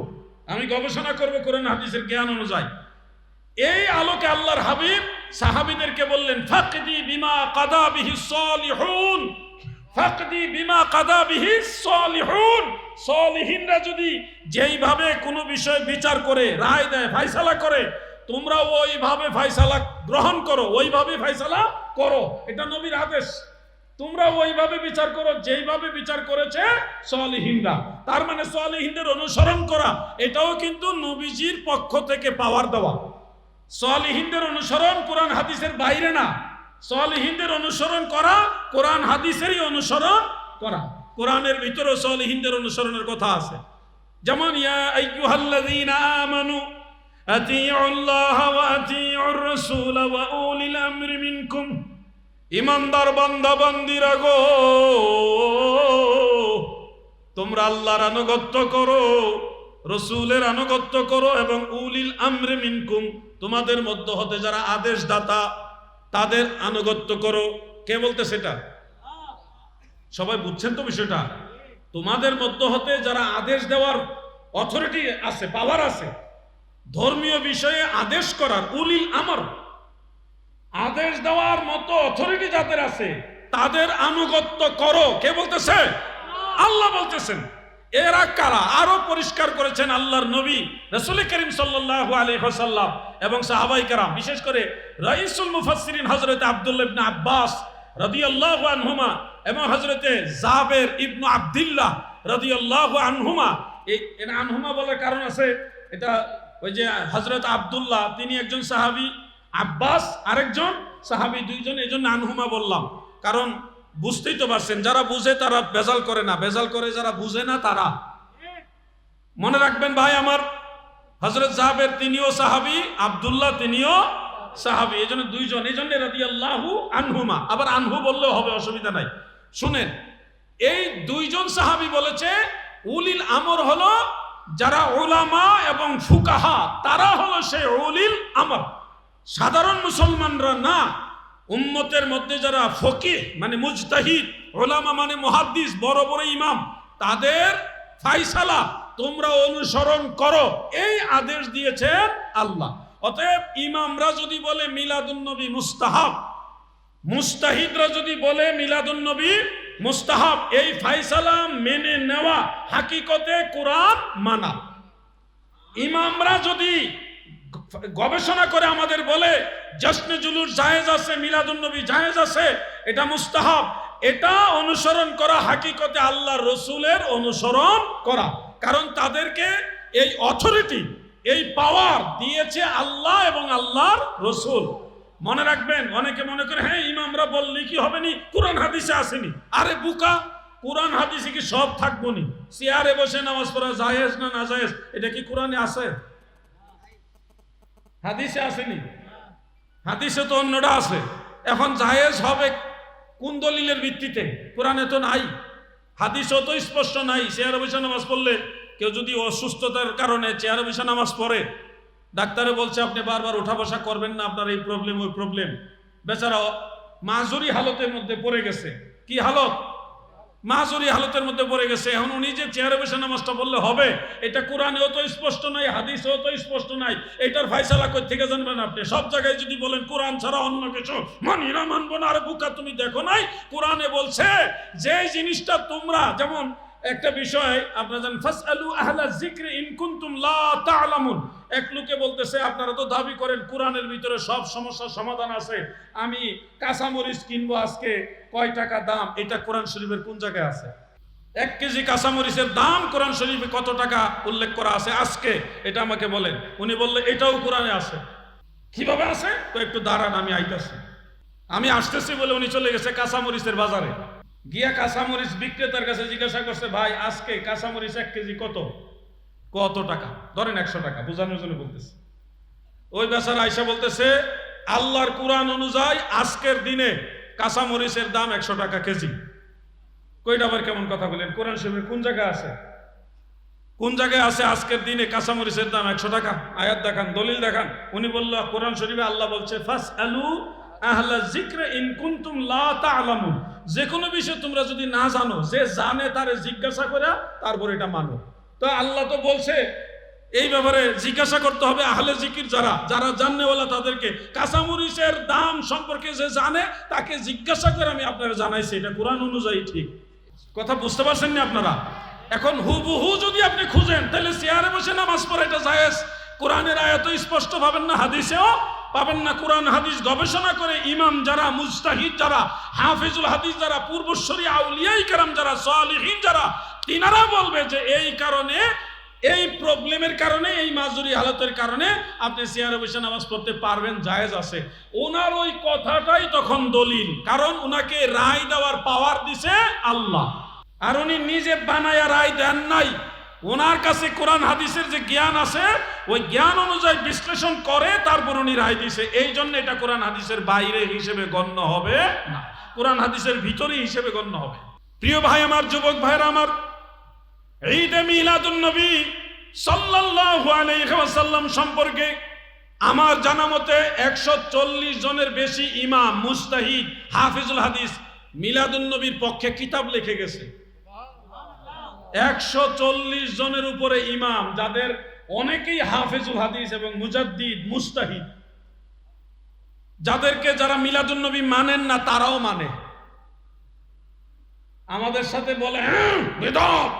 আমি গবেষণা করব কোরআন হাদিসের জ্ঞান অনুযায়ী। এই আলোকে আল্লাহর হাবিব সাহাবীদেরকে বললেন, ফাকদি বিমা কাদা বিহি সালিহুন, ফাকদি বিমা কাদা বিহি সালিহুন। সালিহিনরা যদি যেইভাবে কোনো বিষয় বিচার করে, রায় দেয়, ফয়সালা করে, তোমরা ওইভাবে ফয়সালা গ্রহণ করো, ওইভাবে ফয়সালা করো। এটা নবীর আদেশ, তোমরা ওইভাবে বিচার করো যেইভাবে বিচার করেছে সালিহিনরা। তার মানে সালিহিনদের অনুসরণ করা, এটাও কিন্তু নবীজির পক্ষ থেকে পাওয়ার দেওয়া। সালিহিনদের অনুসরণ কোরআন হাদিসের বাইরে না, সালিহিনদের অনুসরণ করা কোরআন হাদিসেরই অনুসরণ করা। কোরআনের ভিতরেও সালিহিনদের অনুসরণের কথা আছে। যেমন ইয়া আইয়ুহাল্লাযীনা আমানু আতিউল্লাহ ওয়া আতিউর রাসূল ওয়া উলিল আমরি মিনকুম। ইমানদার বান্দা বান্দিরা গো, তোমরা আল্লাহর আনুগত্য করো, রসুলের আনুগত্য করো, এবং উলিল আমরি মিনকুম, তোমাদের মধ্য হতে যারা আদেশদাতা তাদের আনুগত্য করো। কে বলতে সেটা? সবাই বুঝছেন তো বিষয়টা? তোমাদের মধ্য হতে যারা আদেশ দেওয়ার অথরিটি আছে, পাওয়ার আছে, ধর্মীয় বিষয়ে আদেশ করার, উলিল আমর, আদেশ দেওয়ার মতো অথরিটি যাদের আছে, তাদের আনুগত্য করো। কে বলতেছে? আল্লাহ বলতেছেন। এরা কারা? আরো পরিষ্কার করেছেন আল্লাহর নবী রাসূল করিম সাল্লাল্লাহু আলাইহি ওয়াসাল্লাম এবং সাহাবায়ে কেরাম, বিশেষ করে রাইসুল মুফাসসিরিন হযরত আব্দুল্লাহ ইবনে আব্বাস রাদিয়াল্লাহু আনহুমা এবং হযরতে জাবের ইবনে আব্দুল্লাহ রাদিয়াল্লাহু আনহুমা। এই আনহুমা বলার কারণ আছে, এটা ওই যে হযরত আব্দুল্লাহ তিনি একজন সাহাবী, আব্বাস আরেকজন সাহাবী, দুইজন, এই জন্য আনহুমা বললাম। কারণ বুঝতেই তো পারছেন, যারা বুঝে তারা বেজাল করে না, বেজাল করে যারা বুঝে না তারা। মনে রাখবেন ভাই আমার, হযরত জাবের তিনিও সাহাবী, আব্দুল্লাহ তিনিও সাহাবী, এই জন্য দুইজন, এই জন্য রাদিয়াল্লাহু আনহুমা। আবার আনহু বললেও হবে, অসুবিধা নাই। শুনেন, এই দুইজন সাহাবী বলেছে উলিল আমর হলো যারা উলামা এবং ফুকাহা, তারা হলো সেই উলিল আমর, সাধারণ মুসলমানরা না। উম্মতের মধ্যে যারা ফকিহ মানে মুজতাহিদ, উলামা মানে মুহাদ্দিস, বড় বড় ইমাম, তাদের ফায়সালা তোমরা অনুসরণ করো, এই আদেশ দিয়েছেন আল্লাহ। অতএব ইমামরা যদি বলে মিলাদুন নবী মুস্তাহাব, মুস্তাহিদরা যদি বলে মিলাদুন নবী মুস্তাহাব, এই ফায়সালা মেনে নেওয়া হাকিকতে কোরআন মানা। ইমামরা যদি গবেষণা করে আমাদের বলে জশ্নে জুলুস জায়েজ আছে, মিলাদুন নবী জায়েজ আছে, এটা মুস্তাহাব, এটা অনুসরণ করা হাকিকতে আল্লাহর রসুলের অনুসরণ করা। কারণ তাদেরকে এই অথরিটি, এই পাওয়ার দিয়েছে আল্লাহ এবং আল্লাহর রসুল। মনে রাখবেন, অনেকে মনে করে হ্যাঁ ইমামরা বললে কি হবে নি, কোরআন হাদিসে আসেনি। আরে বুকা, কোরআন হাদিসে কি সব থাকবো নি? চেয়ারে বসে নামাজ পড়া জায়েজ না না জায়েজ, এটা কি কোরআনে আছে? হাদিসে আসেনি। হাদিসে তো অন্যটা আছে। এখন জায়েজ হবে কোন দলিলের ভিত্তিতে? কোরআনে তো নাই, হাদিসও তো স্পষ্ট নাই। চেয়ারে বসে নামাজ পড়লে কেউ যদি অসুস্থতার কারণে চেয়ারে বসে নামাজ পড়ে, ডাক্তারে বলছে আপনি বারবার উঠা বসা করবেন না, আপনার এই প্রবলেম ওই প্রবলেম, বেচারা মাজুরি হালতের মধ্যে পড়ে গেছে। কি হালত? মাজুরি হালতের মধ্যে পড়ে গেছে। এখন উনি যে চেয়ারে বসে নামাজটা বললে হবে, এটা কোরআনেও তো স্পষ্ট নাই, হাদিসেও তো স্পষ্ট নাই। এটার ফায়সালা কই থেকে জানবেন আপনি? সব জায়গায় যদি বলেন কোরআন ছাড়া অন্য কিছু মানি না, মানবো না, আরে বুকা তুমি দেখো নাই কোরআনে বলছে যে জিনিসটা তোমরা, যেমন একটা বিষয় আপনারা জানেন, ফাসআলু আহলা যিকরি ইন কুনতুম লা তা'লামুন। এক লোকে বলতেছে আপনারা তো দাবি করেন কোরআনের ভিতরে সব সমস্যার সমাধান আছে, আমি কাঁচামরিচ কিনবো আজকে কয় টাকা দাম, এটা কোরআন শরীফের কোন জায়গায় আছে? 1 কেজি কাঁচামরিচের দাম কোরআন শরীফে কত টাকা উল্লেখ করা আছে আজকে, এটা আমাকে বলেন। উনি বললে এটাও কোরআনে আছে। কিভাবে আছে? তো একটু দাঁড়ান, আমি আইতাছি। আমি আসতেছি বলে উনি চলে গেছে কাঁচামরিচের বাজারে। গিয়া কাঁচামরিচ বিক্রেতার কাছে জিজ্ঞাসা করছে, ভাই আজকে কাঁচামরিচ 1 কেজি কত? কত টাকা? ধরেন 100 টাকা, বোঝানোর জন্য বলতেছে। ওই বেচারা আয়সা বলতেছে আল্লাহর কোরআন অনুযায়ী আজকের দিনে কাঁচামরিচের দাম 100 টাকা কেজি। কইটা আবার কেমন কথা বলেন? কোরআন শরীফের কোন জায়গায় আছে? কোন জায়গায় আছে আজকের দিনে কাঁচামরিচের দাম 100 টাকা? আয়াত দেখান, দলিল দেখান। উনি বলল কোরআন শরীফে আল্লাহ বলছে ফাসআলু আহলা যিকরি ইন কুনতুম লা তা'লামুন। যে কোনো বিষয় তোমরা যদি না জানো, যে জানে তারে জিজ্ঞাসা করে তারপর এটা মানো। তো আল্লাহ তো বলছে এই ব্যাপারে জিজ্ঞাসা করতে হবে আহলে জিকির, যারা যারা জানেওয়ালা তাদেরকে। কাঁচামরিচের দাম সম্পর্কে যে জানে তাকে জিজ্ঞাসা করে আমি আপনারা জানাইছি, এটা কোরআন অনুযায়ী ঠিক। কথা বুঝতে পারছেন না আপনারা? এখন হুবহু যদি আপনি খুঁজেন তাহলে চেয়ারে বসে নামাজ পড়া এটা জায়েজ। কোরআনের আয়াত স্পষ্ট পাবেন না, হাদিসেও পাবেন না। কোরআন হাদিস গবেষণা করে ইমাম যারা, মুজতাহিদ যারা, হাফিজুল হাদিস যারা, পূর্বশ্বরী আউলিয়ায়ে কেরাম যারা, সালিহিন যারা, তিনারা বলবে যে এই কারণে, এই প্রবলেমের কারণে, এই মাজুরি হালতের কারণে আপনি চেয়ারে বসে নামাজ পড়তে পারবেন, জায়েজ আছে। ওনার ওই কথাটাই তখন দলিল, কারণ ওনাকে রায় দেওয়ার পাওয়ার দিছে আল্লাহ, আর উনি নিজে বানায়া রায় দেন নাই। ওনার কাছে কোরআন হাদিসের যে জ্ঞান আছে, ওই জ্ঞান অনুযায়ী বিশ্লেষণ করে তারপর উনি রায় দিছে। এই জন্য এটা কোরআন হাদিসের বাইরে হিসেবে গণ্য হবে না, কোরআন হাদিসের ভিতরে হিসেবে গণ্য হবে। প্রিয় ভাই আমার, যুবক ভাইরা আমার, ঈদে মিলাদুন নবী সাল্লাল্লাহু আলাইহি ওয়াসাল্লাম সম্পর্কে আমার জানা মতে 140 জনের বেশি ইমাম, মুজতাহিদ, হাফিজুল হাদিস মিলাদুন নবীর পক্ষে কিতাব লিখে গেছে। 140 জনের উপরে ইমাম, যাদের অনেকেই হাফিজুল হাদিস এবং মুজাদ্দিদ, মুস্তাহিদ, যাদেরকে যারা মিলাদুন নবী মানেন না তারাও মানে। আমাদের সাথে বলে হ্যাঁ বিদআত,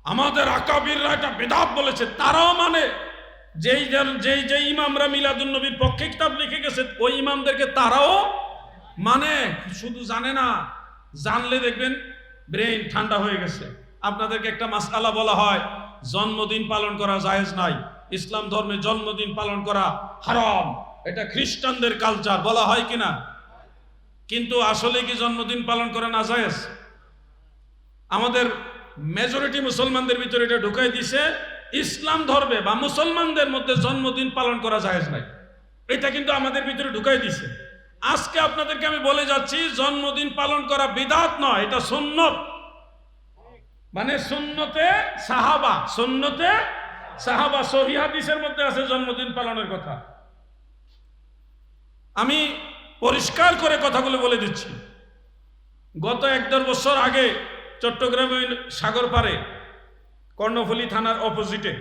আমাদের আকাবিররা এটা বিদআত বলেছে, তারাও মানে। যেই ইমামরা মিলাদুন নবীর পক্ষে কিতাব লিখে গেছে ওই ইমামদেরকে তারাও মানে। শুধু জানে না, জানলে দেখবেন ব্রেইন ঠান্ডা হয়ে গেছে। আপনাদেরকে একটা মাসআলা বলা হয়, জন্মদিন পালন করা জায়েজ নাই, ইসলাম ধর্মে জন্মদিন পালন করা হারাম, এটা খ্রিস্টানদের কালচার, বলা হয় কিনা? কিন্তু আসলে কি জন্মদিন পালন করা না জায়েজ? আমাদের মেজরিটি মুসলমানদের ভিতরে এটা ঢুকাই দিছে, ইসলাম ধর্মে বা মুসলমানদের মধ্যে জন্মদিন পালন করা জায়েজ নাই, এটা কিন্তু আমাদের ভিতরে ঢুকাই দিছে। আজকে আপনাদেরকে আমি বলে যাচ্ছি, জন্মদিন পালন করা বিদআত নয়, এটা সুন্নত। মানে সুন্নতে সাহাবা, সুন্নতে সাহাবা, সহিহ হাদিসের মধ্যে আছে জন্মদিন পালনের কথা। আমি পরিষ্কার করে কথাগুলো বলে দিচ্ছি। গত 1-1.5 বছর আগে চট্টগ্রামে সাগর পাড়ে কর্ণফুলী থানার অপোজিটে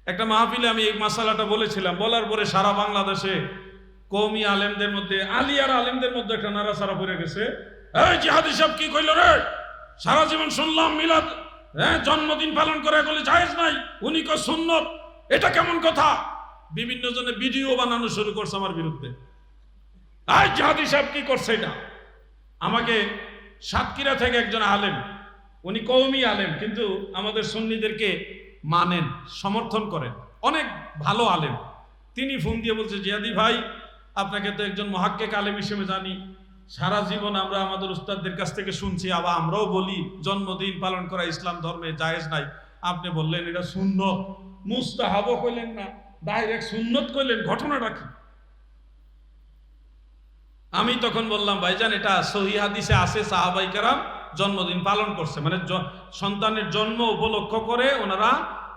একটা মাহফিলে আমি এই মাসালাটা বলেছিলাম। বলার পরে সারা বাংলাদেশে কওমি আলেমদের মধ্যে, আলিয়ার আলেমদের মধ্যে একটা নাড়াচাড়া পড়ে গেছে। এই জিহাদি সাহেব কি কইল রে? সারা জীবন শুনলাম মিলাদ, জন্মদিন পালন করে এগুলো জায়েজ নাই, উনি কয় সুন্নত, এটা কেমন কথা? বিভিন্ন জনে ভিডিও বানানো শুরু করছে আমার বিরুদ্ধে। এই জিহাদি সাহেব কি করছে এটা? আমাকে সাতক্ষীরা থেকে একজন আলেম, উনি কওমি আলেম কিন্তু আমাদের সুন্নিদেরকে মানেন, সমর্থন করেন, অনেক ভালো আলেম। তিনি ফোন দিয়ে বলছে, জিহাদি ভাই আপনাকে তো একজন মুহাক্কিক আলেম হিসেবে জানি, সারা জীবন আমরা আমাদের উস্তাদদের কাছ থেকে শুনছি, আবার আমরাও বলি জন্মদিন পালন করা ইসলাম ধর্মে জায়েজ নাই। আপনি বললেন এটা সুন্নত, মুস্তাহাবও কইলেন না, ডাইরেক্ট সুন্নত কইলেন, ঘটনাটা কি? আমি তখন বললাম, ভাইজান এটা সহিহ হাদিসে আছে, সাহাবায়ে কেরাম জন্মদিন পালন করছে, মানে সন্তানের জন্ম উপলক্ষ করে ওনারা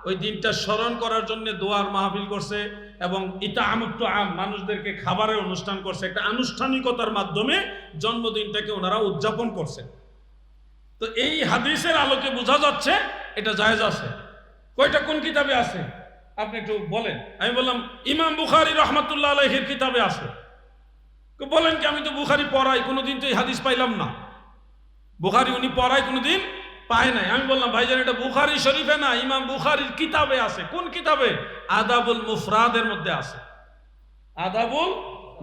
ওই দিনটা স্মরণ করার জন্য দোয়ার মাহফিল করছে এবং ইতাআমুত আম, মানুষদেরকে খাবারের অনুষ্ঠান করছে, একটা আনুষ্ঠানিকতার মাধ্যমে জন্মদিনটাকে ওনারা উদযাপন করছে। তো এই হাদিসের আলোকে বোঝা যাচ্ছে এটা জায়েজ আছে। কয়টা কোন কিতাবে আছে আপনি একটু বলেন। আমি বললাম ইমাম বুখারী রাহমাতুল্লাহ আলাইহির কিতাবে আছে। বলেন কি? আমি তো বুখারী পড়াই, কোনোদিন তো এই হাদিস পাইলাম না। বুখারী উনি পড়ায় কোনোদিন পায় নাই। আমি বললাম ভাইজান এটা বুখারী শরীফে না, ইমাম বুখারীর কিতাবে আছে। কোন কিতাবে? আদাবুল মুফরাদের মধ্যে আছে। আদাবুল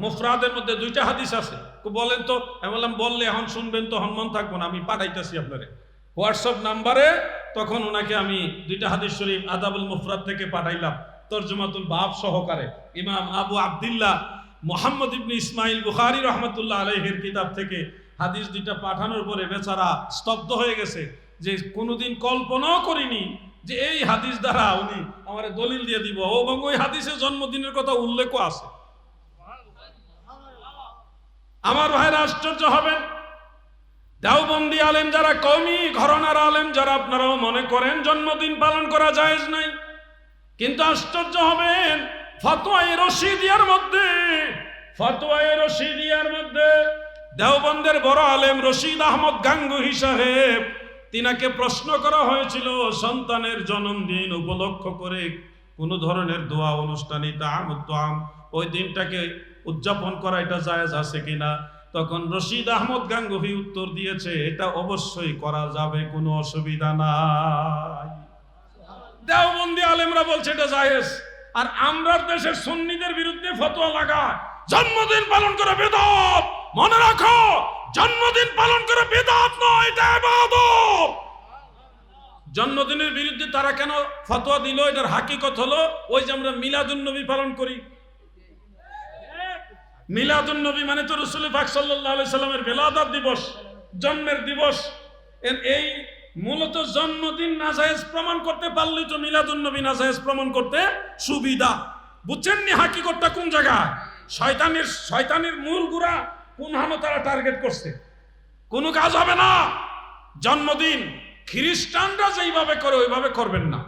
মুফরাদের মধ্যে 2টা হাদিস আছে। বলেন তো। আমি বললাম বললে এখন শুনবেন তো, হনমন থাকবো না, আমি পাঠাইতেছি আপনারে হোয়াটসঅ্যাপ নাম্বারে। তখন ওনাকে আমি 2টা হাদিস শরীফ আদাবুল মুফরাদ থেকে পাঠাইলাম তরজমাতুল বাব সহকারে। ইমাম আবু আব্দুল্লাহ মুহাম্মদ ইবনে ইসমাইল বুখারী রাহমাতুল্লাহ আলাইহির কিতাব থেকে হাদিস 2টা পাঠানোর পরে বেচারা স্তব্ধ হয়ে গেছে, যে কোনোদিন কল্পনাও করিনি যে এই হাদিস দ্বারা উনি আমার দলিল দিয়ে দিব, এবং ওই হাদিসে জন্মদিনের কথা উল্লেখও আছে। আমার ভাইরা আশ্চর্য হবেন, দেওবন্দি আলেম যারা, কওমি ঘরানার আলেম যারা, আপনারাও মনে করেন জন্মদিন পালন করা জায়েজ নাই, কিন্তু আশ্চর্য হবেন ফতোয়ায়ে রশিদিয়ার মধ্যে দেওবন্দের বড় আলেম রশিদ আহমদ গাঙ্গুহি সাহেব, তিনাকে প্রশ্ন করা হয়েছিল সন্তানের জন্মদিন উপলক্ষ করে কোন ধরনের দোয়া অনুষ্ঠান ওই দিনটাকে উদযাপন করা এটা জায়েজ আছে কিনা। তখন রশিদ আহমদ গাঙ্গুহি উত্তর দিয়েছে, এটা অবশ্যই করা যাবে, কোনো অসুবিধা নাই। দেওবন্দি আলেমরা বলছে এটা জায়েজ, আর আমরা দেশের সুন্নিদের বিরুদ্ধে ফতোয়া লাগায় জন্মদিন পালন করা বিদআত। মনে রাখো, জন্মদিন পালন করা বিদআত নয়, এটা ইবাদত। জন্মদিনের বিরুদ্ধে তারা কেন ফতোয়া দিল? এটার হাকিকত হলো ওই যে আমরা মিলাদুন নবী পালন করি। মিলাদুন নবী মানে তো রাসূল পাক সাল্লাল্লাহু আলাইহি সাল্লামের বেলাদাত দিবস, জন্মের দিবস। এই মূলত জন্মদিন নাজায়েজ প্রমাণ করতে পারলে তো মিলাদুন নবী নাজায়েজ প্রমাণ করতে সুবিধা। বুঝছেন নি হাকিকতটা কোন জায়গায়? শয়তানের মূল গুড়া কোন হানো তারা টার্গেট করছে। কোনো কাজ হবে না। জন্মদিন খ্রিস্টানরা যেইভাবে করে ওইভাবে করবেন না,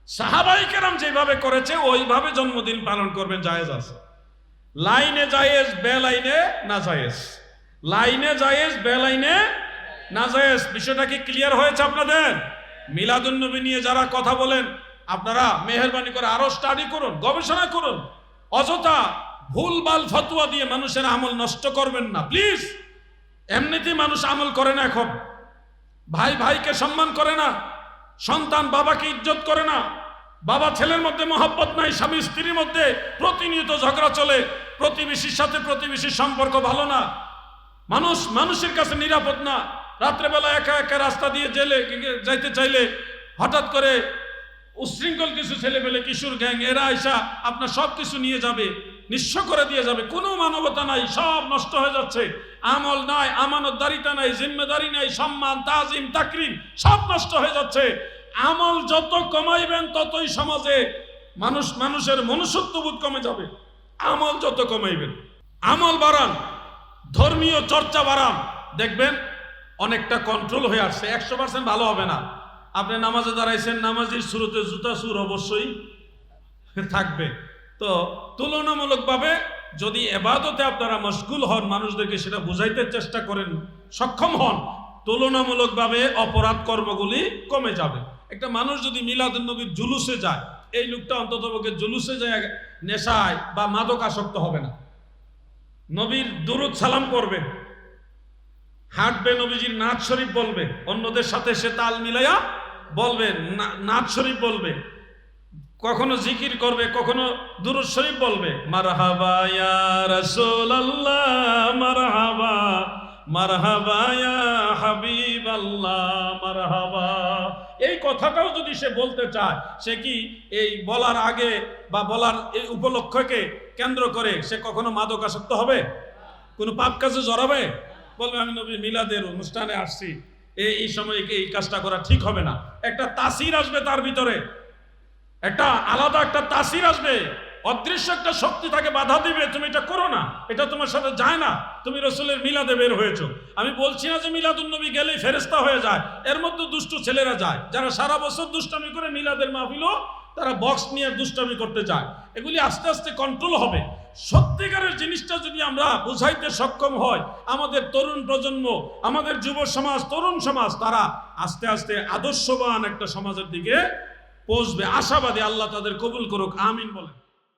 সাহাবায়ে কেরাম যেইভাবে করেছে ওইভাবে জন্মদিন পালন করবেন, জায়েজ আছে। লাইনে জায়েজ, বেলাইনে না জায়েজ। লাইনে জায়েজ, বেলাইনে না জায়েজ। বিষয়টা কি ক্লিয়ার হয়েছে আপনাদের? মিলাদুন নবী নিয়ে যারা কথা বলেন, আপনারা মেহেরবানি করে আরো স্টাডি করুন, গবেষণা করুন। অযথা ভুলভাল ফতোয়া দিয়ে মানুষের আমল নষ্ট করবেন না প্লিজ। এমনিতেই মানুষ আমল করে না এখন। ভাই ভাইকে সম্মান করে না, সন্তান বাবাকে ইজ্জত করে না, বাবা ছেলের মধ্যে মহব্বত নাই, স্বামী স্ত্রীর মধ্যে প্রতিনিয়ত ঝগড়া চলে, প্রতিবেশীর সাথে প্রতিবেশীর সম্পর্ক ভালো না, মানুষের কাছে নিরাপদ না। রাত্রেবেলা একা একা রাস্তা দিয়ে জেলে যাইতে চাইলে হঠাৎ করে উশৃঙ্খল কিছু ছেলেপেলে, কিশোর গ্যাং, এরা আইসা আপনার সব কিছু নিয়ে যাবে, নিঃস্ব করে দিয়ে যাবে। কোনো মানবতা নাই, সব নষ্ট হয়ে যাচ্ছে। আমল নাই, আমানতদারিতা নাই, জিম্মেদারি নাই, সম্মান, তাজিম, তাকরিম সব নষ্ট হয়ে যাচ্ছে। আমল যত কমাইবেন ততই সমাজে মানুষের মনুষ্যত্ববোধ কমে যাবে। আমল যত কমাইবেন, আমল বাড়ান, ধর্মীয় চর্চা বাড়ান, দেখবেন অনেকটা কন্ট্রোল হয়ে আসছে। 100% ভালো হবে না। আপনি নামাজে দাঁড়াইছেন, নামাজের শুরুতে জুতা সুর অবশ্যই থাকবে। তো তুলনামূলকভাবে যদি এবাদতে আপনারা মশগুল হন, মানুষদেরকে সেটা বুঝাইতে চেষ্টা করেন, সক্ষম হন, তুলনামূলকভাবে অপরাধ কর্মগুলি কমে যাবে। একটা মানুষ যদি মিলাদুন নবীর জুলুসে যায়, এই লোকটা অন্ততপক্ষে জুলুসে যায় নেশায় বা মাদক আসক্ত হবে না, নবীর দুরুদ সালাম করবে, হাঁটবে, নবীজির নাত শরীফ বলবে, অন্যদের সাথে সে তাল মিলাইয়া বলবে, নাত শরীফ বলবে, কখনো জিকির করবে, কখনো দুরূদ শরীফ বলবে, মারহাবা ইয়া রাসূলুল্লাহ, মারহাবা মারহাবা ইয়া হাবিবাল্লাহ, মারহাবা। এই কথাটাও যদি সে বলতে চায়, সে কি এই বলার আগে বা বলার এই উপলক্ষকে কেন্দ্র করে সে কখনো মাদকাসক্ত হবে? কোনো পাপ কাজে জড়াবে? বলবে আমি নবী মিলাদের অনুষ্ঠানে আসছি, এই সময় এই কাজটা করা ঠিক হবে না। একটা তাসির আসবে তার ভিতরে, একটা আলাদা একটা তাসির আসবে, অদৃশ্য একটা শক্তি তাকে বাধা দিবে, তুমি এটা করো না, এটা তোমার সাথে যায় না, তুমি রসুলের মিলাদে বের হয়েছো। আমি বলছি না যে মিলাদুন নবী গেলেই ফেরেশতা হয়ে যায়, এর মধ্যে দুষ্ট ছেলেরা যায়, যারা সারা বছর দুষ্টামি করে মিলাদের মাহফিলও তারা বক্স নিয়ে দুষ্টামি করতে যায়। এগুলি আস্তে আস্তে কন্ট্রোল হবে। সত্যিকারের জিনিসটা যদি আমরা বুঝাইতে সক্ষম হয়, আমাদের তরুণ প্রজন্ম, আমাদের যুব সমাজ, তরুণ সমাজ, তারা আস্তে আস্তে আদর্শবান একটা সমাজের দিকে পৌঁছবে। আশাবাদী, আল্লাহ তাদের কবুল করুক, আমিন বলেন।